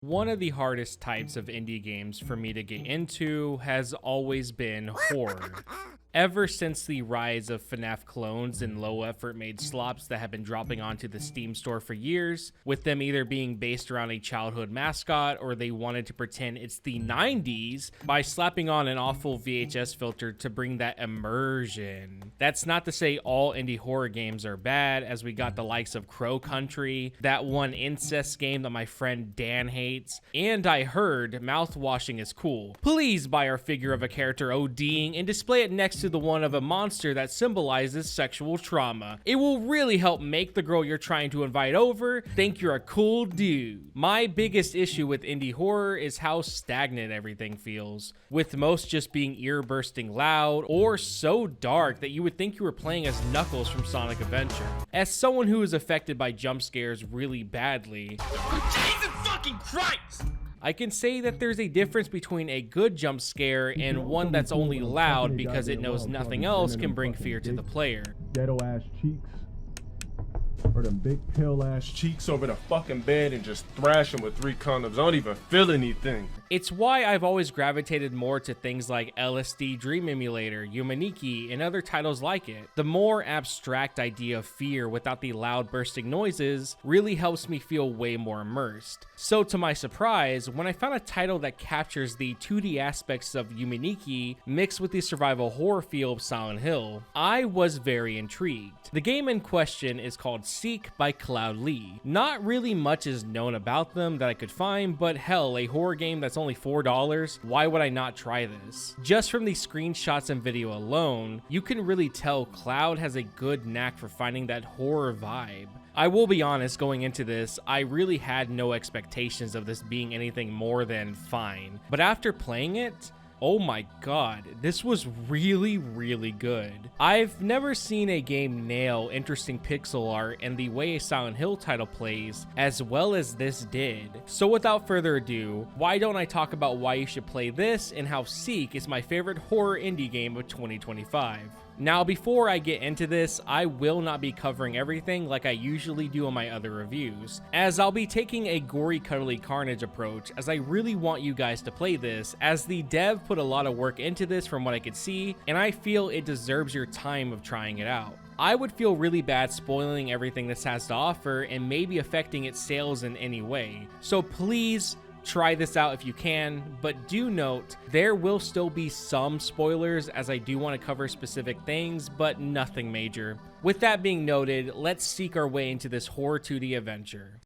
One of the hardest types of indie games for me to get into has always been horror. Ever since the rise of FNAF clones and low-effort made slops that have been dropping onto the Steam store for years, with them either being based around a childhood mascot or they wanted to pretend it's the 90s by slapping on an awful VHS filter to bring that immersion. That's not to say all indie horror games are bad, as we got the likes of Crow Country, that one incest game that my friend Dan hates, and I heard mouthwashing is cool. Please buy our figure of a character ODing and display it next to the one of a monster that symbolizes sexual trauma. It will really help make the girl you're trying to invite over think you're a cool dude. My biggest issue with indie horror is how stagnant everything feels, with most just being ear-bursting loud or so dark that you would think you were playing as Knuckles from Sonic Adventure. As someone who is affected by jump scares really badly, Jesus fucking Christ! I can say that there's a difference between a good jump scare and one that's only loud because it knows nothing else can bring fear to the player. Ghetto ass cheeks, or them big pale ass cheeks over the fucking bed and just thrash them with 3 condoms. I don't even feel anything. It's why I've always gravitated more to things like LSD Dream Emulator, Yumaniki, and other titles like it. The more abstract idea of fear without the loud bursting noises really helps me feel way more immersed. So to my surprise, when I found a title that captures the 2D aspects of Yumaniki mixed with the survival horror feel of Silent Hill, I was very intrigued. The game in question is called Seek by Cloud Lee. Not really much is known about them that I could find, but hell, a horror game that's only $4, why would I not try this? Just from the screenshots and video alone, you can really tell Cloud has a good knack for finding that horror vibe. I will be honest, going into this, I really had no expectations of this being anything more than fine. But after playing it, oh my god, this was really good. I've never seen a game nail interesting pixel art and the way a Silent Hill title plays as well as this did. So without further ado, why don't I talk about why you should play this and how Seek is my favorite horror indie game of 2025. Now, before I get into this, I will not be covering everything like I usually do on my other reviews, as I'll be taking a gory cuddly carnage approach, as I really want you guys to play this, as the dev put a lot of work into this from what I could see, and I feel it deserves your time of trying it out. I would feel really bad spoiling everything this has to offer and maybe affecting its sales in any way, so please try this out if you can, but do note there will still be some spoilers as I do want to cover specific things, but nothing major. With that being noted, let's seek our way into this horror 2D adventure.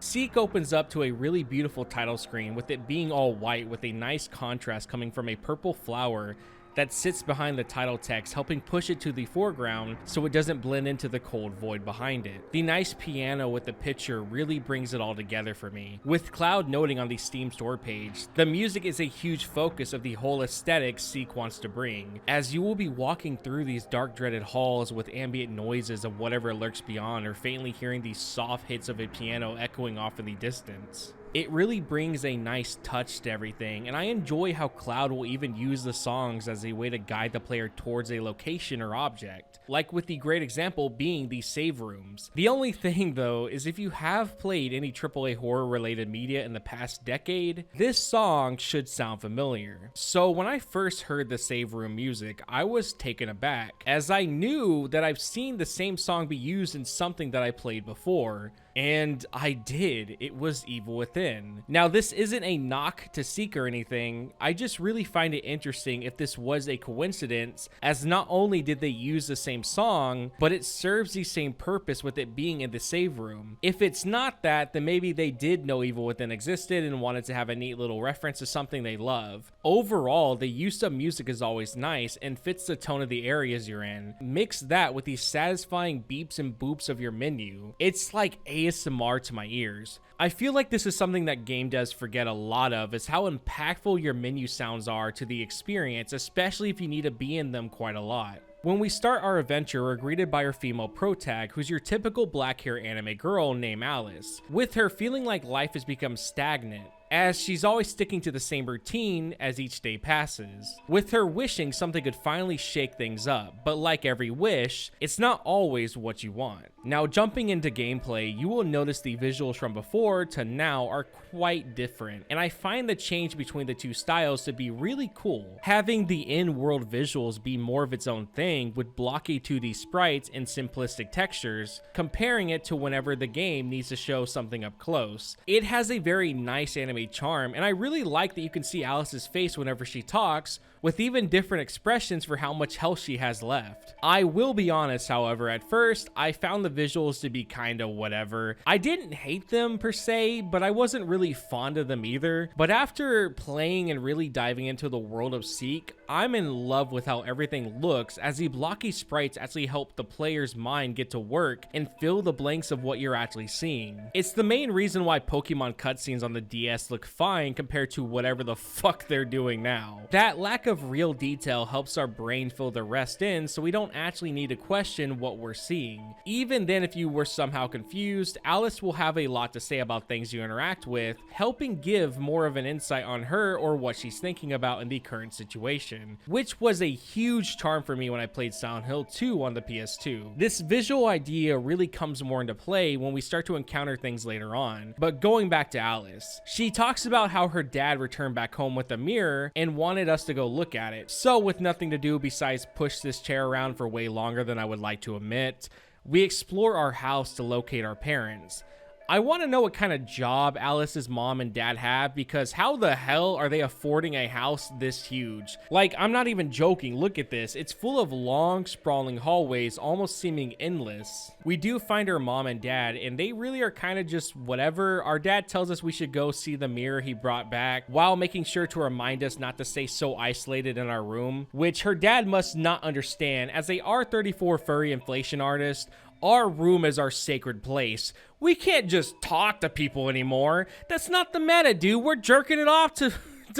Seek opens up to a really beautiful title screen, with it being all white with a nice contrast coming from a purple flower that sits behind the title text, helping push it to the foreground so it doesn't blend into the cold void behind it. The nice piano with the picture really brings it all together for me. With Cloud noting on the Steam store page, the music is a huge focus of the whole aesthetic Seek wants to bring, as you will be walking through these dark dreaded halls with ambient noises of whatever lurks beyond, or faintly hearing these soft hits of a piano echoing off in the distance. It really brings a nice touch to everything, and I enjoy how Cloud will even use the songs as a way to guide the player towards a location or object, like with the great example being the save rooms. The only thing though is, if you have played any AAA horror related media in the past decade, this song should sound familiar. So when I first heard the save room music, I was taken aback, as I knew that I've seen the same song be used in something that I played before. And I did. It was Evil Within. Now, this isn't a knock to Seek or anything. I just really find it interesting if this was a coincidence, as not only did they use the same song, but it serves the same purpose with it being in the save room. If it's not that, then maybe they did know Evil Within existed and wanted to have a neat little reference to something they love. Overall, the use of music is always nice and fits the tone of the areas you're in. Mix that with the satisfying beeps and boops of your menu. It's like ASMR to my ears. I feel like this is something that game devs forget a lot of, is how impactful your menu sounds are to the experience, especially if you need to be in them quite a lot. When we start our adventure, we're greeted by our female protag, who's your typical black hair anime girl named Alice, with her feeling like life has become stagnant, as she's always sticking to the same routine as each day passes, with her wishing something could finally shake things up, but like every wish, it's not always what you want. Now, jumping into gameplay, you will notice the visuals from before to now are quite different, and I find the change between the two styles to be really cool. Having the in-world visuals be more of its own thing with blocky 2D sprites and simplistic textures, comparing it to whenever the game needs to show something up close. It has a very nice anime charm, and I really like that you can see Alice's face whenever she talks, with even different expressions for how much health she has left. I will be honest, however, at first, I found the visuals to be kinda whatever. I didn't hate them per se, but I wasn't really fond of them either. But after playing and really diving into the world of Seek, I'm in love with how everything looks, as the blocky sprites actually help the player's mind get to work and fill the blanks of what you're actually seeing. It's the main reason why Pokemon cutscenes on the DS look fine compared to whatever the fuck they're doing now. That lack of real detail helps our brain fill the rest in, so we don't actually need to question what we're seeing. Even then, if you were somehow confused, Alice will have a lot to say about things you interact with, helping give more of an insight on her or what she's thinking about in the current situation, which was a huge charm for me when I played Silent Hill 2 on the PS2. This visual idea really comes more into play when we start to encounter things later on. But going back to Alice, she talks about how her dad returned back home with a mirror and wanted us to go look at it. So with nothing to do besides push this chair around for way longer than I would like to admit, we explore our house to locate our parents. I want to know what kind of job Alice's mom and dad have, because how the hell are they affording a house this huge? Like, I'm not even joking, look at this. It's full of long, sprawling hallways, almost seeming endless. We do find her mom and dad, and they really are kind of just whatever. Our dad tells us we should go see the mirror he brought back, while making sure to remind us not to stay so isolated in our room, which her dad must not understand. As a R34 furry inflation artist, our room is our sacred place. We can't just talk to people anymore. That's not the meta, dude. We're jerking it off to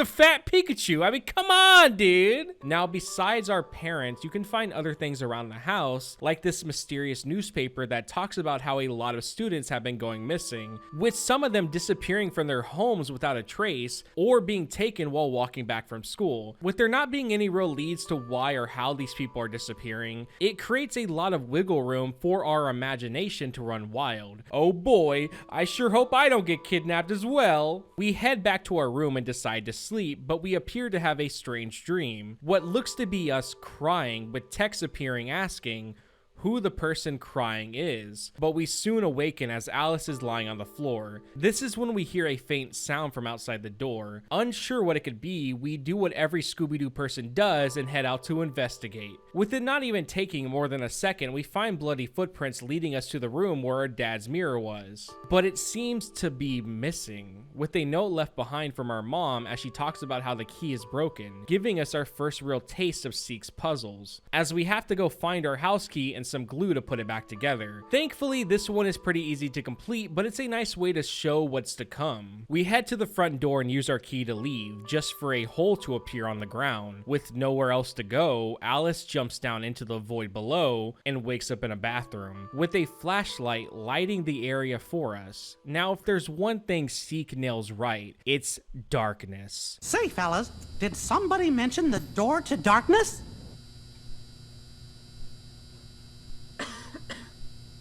Fat Pikachu. I mean, come on, dude. Now, besides our parents, you can find other things around the house, like this mysterious newspaper that talks about how a lot of students have been going missing, with some of them disappearing from their homes without a trace, or being taken while walking back from school. With there not being any real leads to why or how these people are disappearing, it creates a lot of wiggle room for our imagination to run wild. Oh boy, I sure hope I don't get kidnapped as well. We head back to our room and decide to sleep, but we appear to have a strange dream. What looks to be us crying, with text appearing asking who the person crying is, but we soon awaken as Alice is lying on the floor. This is when we hear a faint sound from outside the door. Unsure what it could be, we do what every Scooby-Doo person does and head out to investigate. With it not even taking more than a second, we find bloody footprints leading us to the room where our dad's mirror was. But it seems to be missing, with a note left behind from our mom as she talks about how the key is broken, giving us our first real taste of Seek's puzzles, as we have to go find our house key and some glue to put it back together. Thankfully, this one is pretty easy to complete, but it's a nice way to show what's to come. We head to the front door and use our key to leave, just for a hole to appear on the ground. With nowhere else to go, Alice jumps down into the void below and wakes up in a bathroom, with a flashlight lighting the area for us. Now, if there's one thing Seek nails right, it's darkness. Say, fellas, did somebody mention the door to darkness?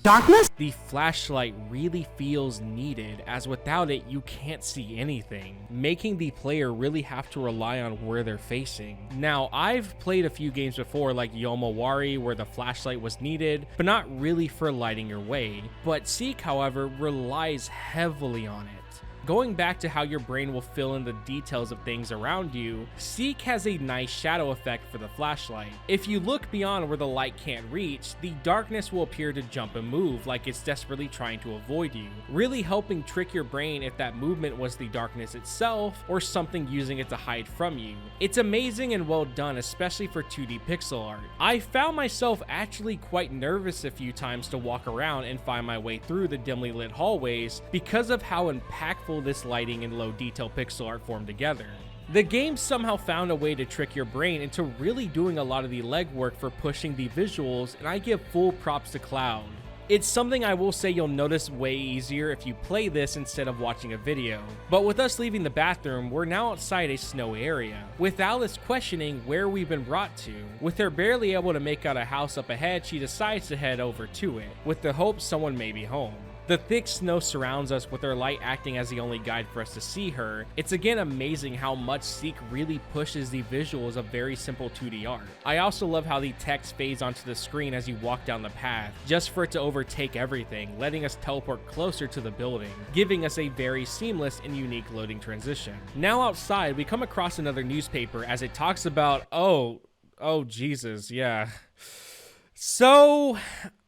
Darkness? The flashlight really feels needed, as without it you can't see anything, making the player really have to rely on where they're facing. Now, I've played a few games before like Yomawari where the flashlight was needed, but not really for lighting your way. But Seek, however, relies heavily on it. Going back to how your brain will fill in the details of things around you, Seek has a nice shadow effect for the flashlight. If you look beyond where the light can't reach, the darkness will appear to jump and move like it's desperately trying to avoid you, really helping trick your brain if that movement was the darkness itself or something using it to hide from you. It's amazing and well done, especially for 2D pixel art. I found myself actually quite nervous a few times to walk around and find my way through the dimly lit hallways because of how impactful this lighting and low detail pixel art form together. The game somehow found a way to trick your brain into really doing a lot of the legwork for pushing the visuals, and I give full props to Cloud. It's something I will say you'll notice way easier if you play this instead of watching a video. But with us leaving the bathroom, we're now outside a snowy area, with Alice questioning where we've been brought to. With her barely able to make out a house up ahead, she decides to head over to it, with the hope someone may be home. The thick snow surrounds us, with her light acting as the only guide for us to see her. It's again amazing how much Seek really pushes the visuals of very simple 2D art. I also love how the text fades onto the screen as you walk down the path, just for it to overtake everything, letting us teleport closer to the building, giving us a very seamless and unique loading transition. Now outside, we come across another newspaper as it talks about, oh Jesus, yeah. So,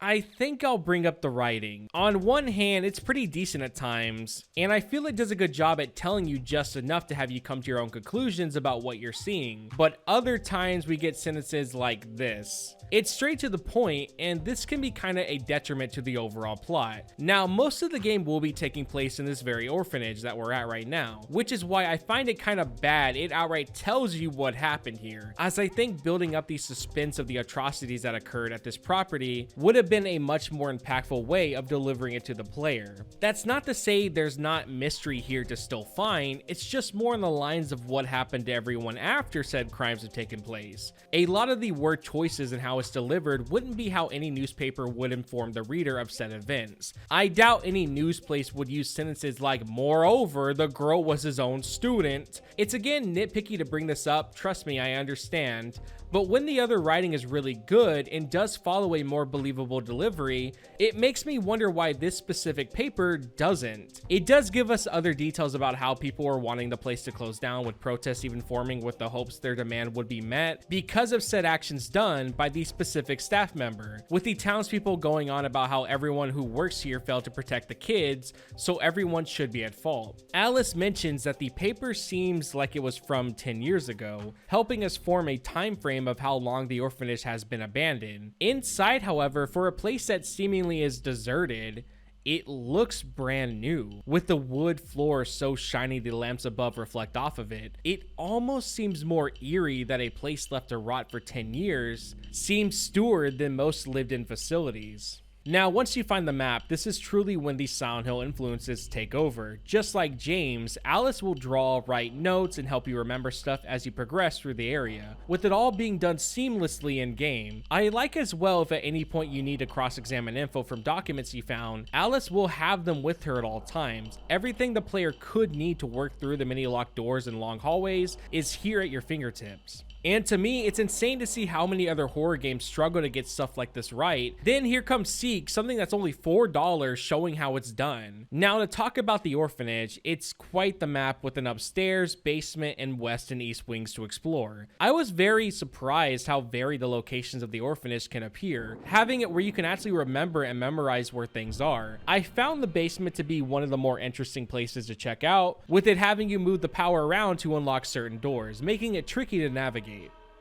I think I'll bring up the writing. On one hand, it's pretty decent at times, and I feel it does a good job at telling you just enough to have you come to your own conclusions about what you're seeing. But other times we get sentences like this. It's straight to the point, and this can be kind of a detriment to the overall plot. Now, most of the game will be taking place in this very orphanage that we're at right now, which is why I find it kind of bad it outright tells you what happened here, as I think building up the suspense of the atrocities that occurred at this property would have been a much more impactful way of delivering it to the player. That's not to say there's not mystery here to still find, it's just more on the lines of what happened to everyone after said crimes have taken place. A lot of the word choices and how it's delivered wouldn't be how any newspaper would inform the reader of said events. I doubt any news place would use sentences like, moreover, the girl was his own student. It's again nitpicky to bring this up, trust me, I understand. But when the other writing is really good and does follow a more believable delivery, it makes me wonder why this specific paper doesn't. It does give us other details about how people were wanting the place to close down, with protests even forming with the hopes their demand would be met because of said actions done by the specific staff member, with the townspeople going on about how everyone who works here failed to protect the kids, so everyone should be at fault. Alice mentions that the paper seems like it was from 10 years ago, helping us form a time frame of how long the orphanage has been abandoned. Inside, however, for a place that seemingly is deserted, it looks brand new, with the wood floor so shiny the lamps above reflect off of it. It almost seems more eerie that a place left to rot for 10 years seems steward than most lived-in facilities. Now, once you find the map, this is truly when the Silent Hill influences take over. Just like James, Alice will draw, write notes, and help you remember stuff as you progress through the area, with it all being done seamlessly in-game. I like as well if at any point you need to cross-examine info from documents you found, Alice will have them with her at all times. Everything the player could need to work through the many locked doors and long hallways is here at your fingertips. And to me, it's insane to see how many other horror games struggle to get stuff like this right. Then here comes Seek, something that's only $4, showing how it's done. Now to talk about the orphanage, it's quite the map with an upstairs, basement, and west and east wings to explore. I was very surprised how varied the locations of the orphanage can appear, having it where you can actually remember and memorize where things are. I found the basement to be one of the more interesting places to check out, with it having you move the power around to unlock certain doors, making it tricky to navigate.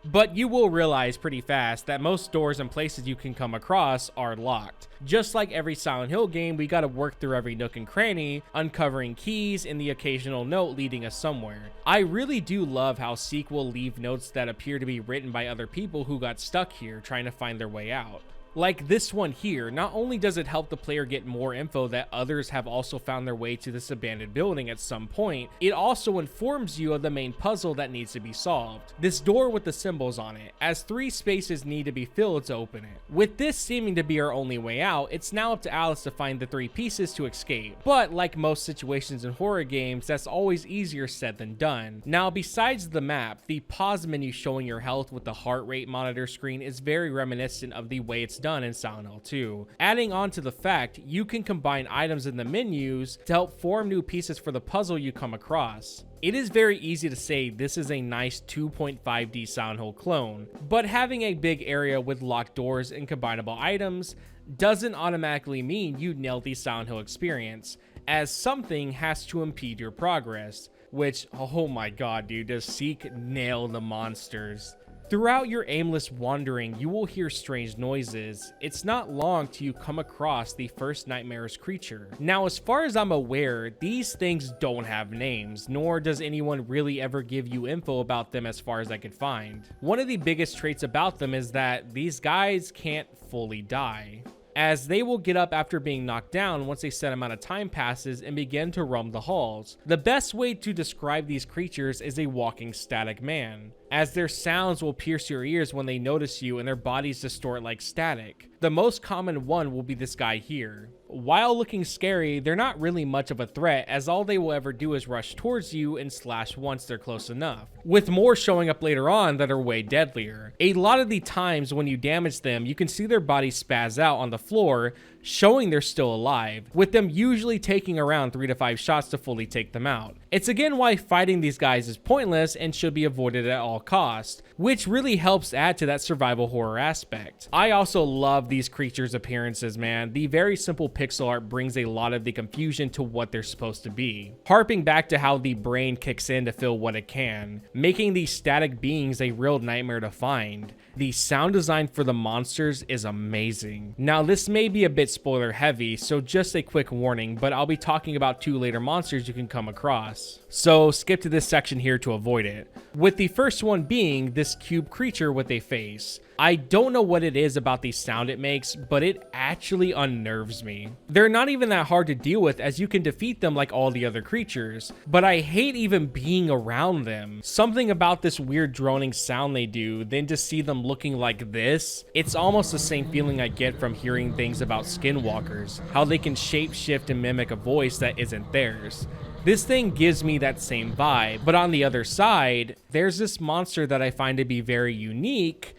But you will realize pretty fast that most doors and places you can come across are locked. Just like every Silent Hill game, we gotta work through every nook and cranny, uncovering keys and the occasional note leading us somewhere. I really do love how Seek will leave notes that appear to be written by other people who got stuck here trying to find their way out. Like this one here, not only does it help the player get more info that others have also found their way to this abandoned building at some point, it also informs you of the main puzzle that needs to be solved. This door with the symbols on it, as 3 spaces need to be filled to open it. With this seeming to be our only way out, it's now up to Alice to find the 3 pieces to escape. But like most situations in horror games, that's always easier said than done. Now besides the map, the pause menu showing your health with the heart rate monitor screen is very reminiscent of the way it's done in Silent Hill 2. Adding on to the fact, you can combine items in the menus to help form new pieces for the puzzle you come across. It is very easy to say this is a nice 2.5D Silent Hill clone, but having a big area with locked doors and combinable items doesn't automatically mean you nailed the Silent Hill experience, as something has to impede your progress, which, oh my god dude, does Seek nail the monsters. Throughout your aimless wandering, you will hear strange noises. It's not long till you come across the first nightmare's creature. Now, as far as I'm aware, these things don't have names, nor does anyone really ever give you info about them as far as I could find. One of the biggest traits about them is that these guys can't fully die, as they will get up after being knocked down once a set amount of time passes and begin to roam the halls. The best way to describe these creatures is a walking static man, as their sounds will pierce your ears when they notice you and their bodies distort like static. The most common one will be this guy here. While looking scary, they're not really much of a threat, as all they will ever do is rush towards you and slash once they're close enough, with more showing up later on that are way deadlier. A lot of the times when you damage them, you can see their bodies spaz out on the floor, showing they're still alive, with them usually taking around 3 to 5 shots to fully take them out. It's again why fighting these guys is pointless and should be avoided at all costs, which really helps add to that survival horror aspect. I also love these creatures' appearances, man. The very simple pixel art brings a lot of the confusion to what they're supposed to be, harping back to how the brain kicks in to fill what it can, making these static beings a real nightmare to find. The sound design for the monsters is amazing. Now, this may be a bit spoiler heavy, so just a quick warning, but I'll be talking about 2 later monsters you can come across, so skip to this section here to avoid it. With the first one being this cube creature with a face. I don't know what it is about the sound it makes, but it actually unnerves me. They're not even that hard to deal with, as you can defeat them like all the other creatures, but I hate even being around them. Something about this weird droning sound they do, then to see them looking like this, it's almost the same feeling I get from hearing things about skinwalkers, how they can shapeshift and mimic a voice that isn't theirs. This thing gives me that same vibe, but on the other side, there's this monster that I find to be very unique,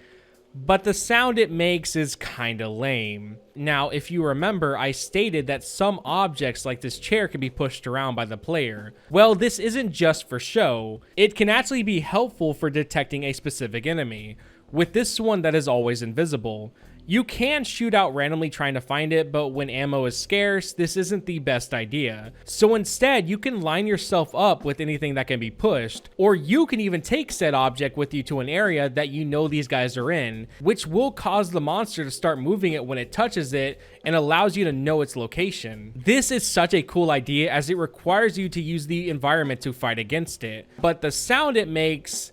but the sound it makes is kinda lame. Now, if you remember, I stated that some objects like this chair can be pushed around by the player. Well, this isn't just for show. It can actually be helpful for detecting a specific enemy, with this one that is always invisible. You can shoot out randomly trying to find it, but when ammo is scarce, this isn't the best idea. So instead, you can line yourself up with anything that can be pushed, or you can even take said object with you to an area that you know these guys are in, which will cause the monster to start moving it when it touches it and allows you to know its location. This is such a cool idea, as it requires you to use the environment to fight against it, but the sound it makes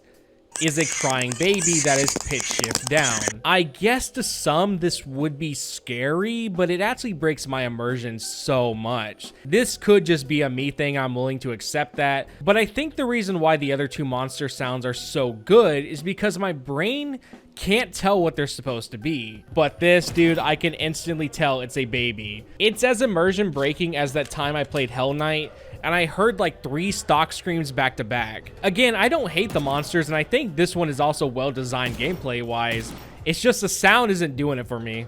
is a crying baby that is pitch shift down. I guess to some this would be scary, but it actually breaks my immersion so much. This could just be a me thing, I'm willing to accept that, but I think the reason why the other 2 monster sounds are so good is because my brain can't tell what they're supposed to be. But this, dude, I can instantly tell it's a baby. It's as immersion breaking as that time I played Hell Knight, and I heard like 3 stock screams back to back. Again, I don't hate the monsters, and I think this one is also well designed gameplay wise. It's just the sound isn't doing it for me.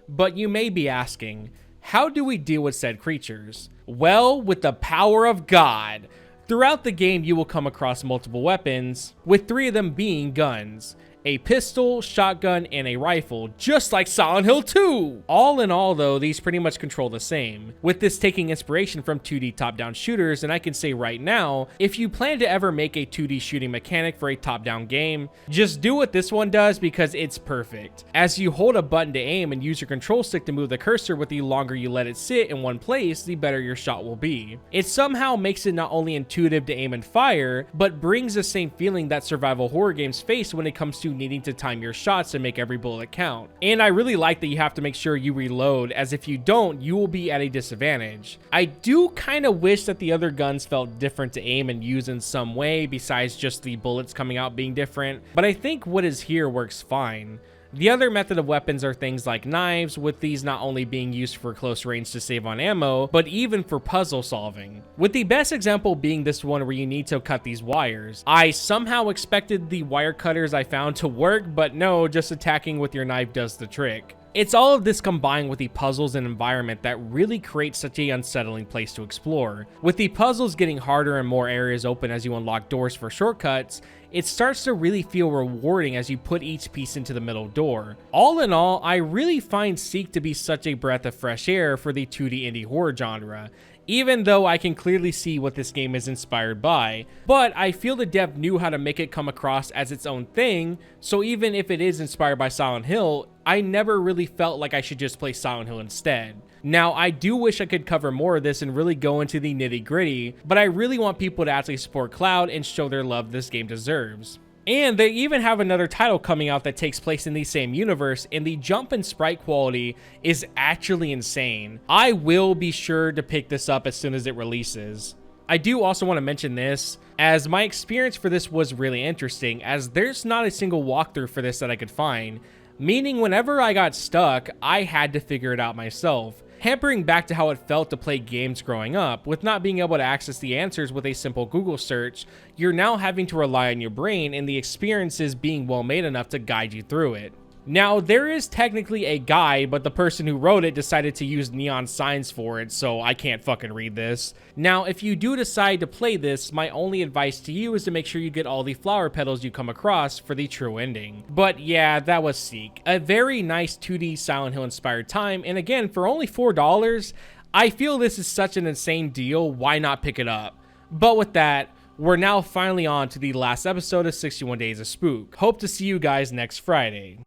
But you may be asking, how do we deal with said creatures? Well, with the power of God. Throughout the game, you will come across multiple weapons, with 3 of them being guns. A pistol, shotgun, and a rifle, just like Silent Hill 2! All in all though, these pretty much control the same, with this taking inspiration from 2D top-down shooters, and I can say right now, if you plan to ever make a 2D shooting mechanic for a top-down game, just do what this one does because it's perfect. As you hold a button to aim and use your control stick to move the cursor, with the longer you let it sit in one place, the better your shot will be. It somehow makes it not only intuitive to aim and fire, but brings the same feeling that survival horror games face when it comes to needing to time your shots and make every bullet count. And I really like that you have to make sure you reload, as if you don't, you will be at a disadvantage. I do kind of wish that the other guns felt different to aim and use in some way besides just the bullets coming out being different, but I think what is here works fine. The other method of weapons are things like knives, with these not only being used for close range to save on ammo, but even for puzzle solving. With the best example being this one where you need to cut these wires. I somehow expected the wire cutters I found to work, but no, just attacking with your knife does the trick. It's all of this combined with the puzzles and environment that really creates such a unsettling place to explore. With the puzzles getting harder and more areas open as you unlock doors for shortcuts, it starts to really feel rewarding as you put each piece into the middle door. All in all, I really find Seek to be such a breath of fresh air for the 2D indie horror genre, even though I can clearly see what this game is inspired by. But I feel the dev knew how to make it come across as its own thing, so even if it is inspired by Silent Hill, I never really felt like I should just play Silent Hill instead. Now, I do wish I could cover more of this and really go into the nitty gritty, but I really want people to actually support Cloud and show their love this game deserves. And they even have another title coming out that takes place in the same universe, and the jump in sprite quality is actually insane. I will be sure to pick this up as soon as it releases. I do also want to mention this, as my experience for this was really interesting, as there's not a single walkthrough for this that I could find, meaning whenever I got stuck, I had to figure it out myself, hampering back to how it felt to play games growing up. With not being able to access the answers with a simple Google search, you're now having to rely on your brain and the experiences being well made enough to guide you through it. Now, there is technically a guide, but the person who wrote it decided to use neon signs for it, so I can't fucking read this. Now, if you do decide to play this, my only advice to you is to make sure you get all the flower petals you come across for the true ending. But yeah, that was Seek. A very nice 2D Silent Hill inspired time, and again, for only $4, I feel this is such an insane deal, why not pick it up? But with that, we're now finally on to the last episode of 61 Days of Spook. Hope to see you guys next Friday.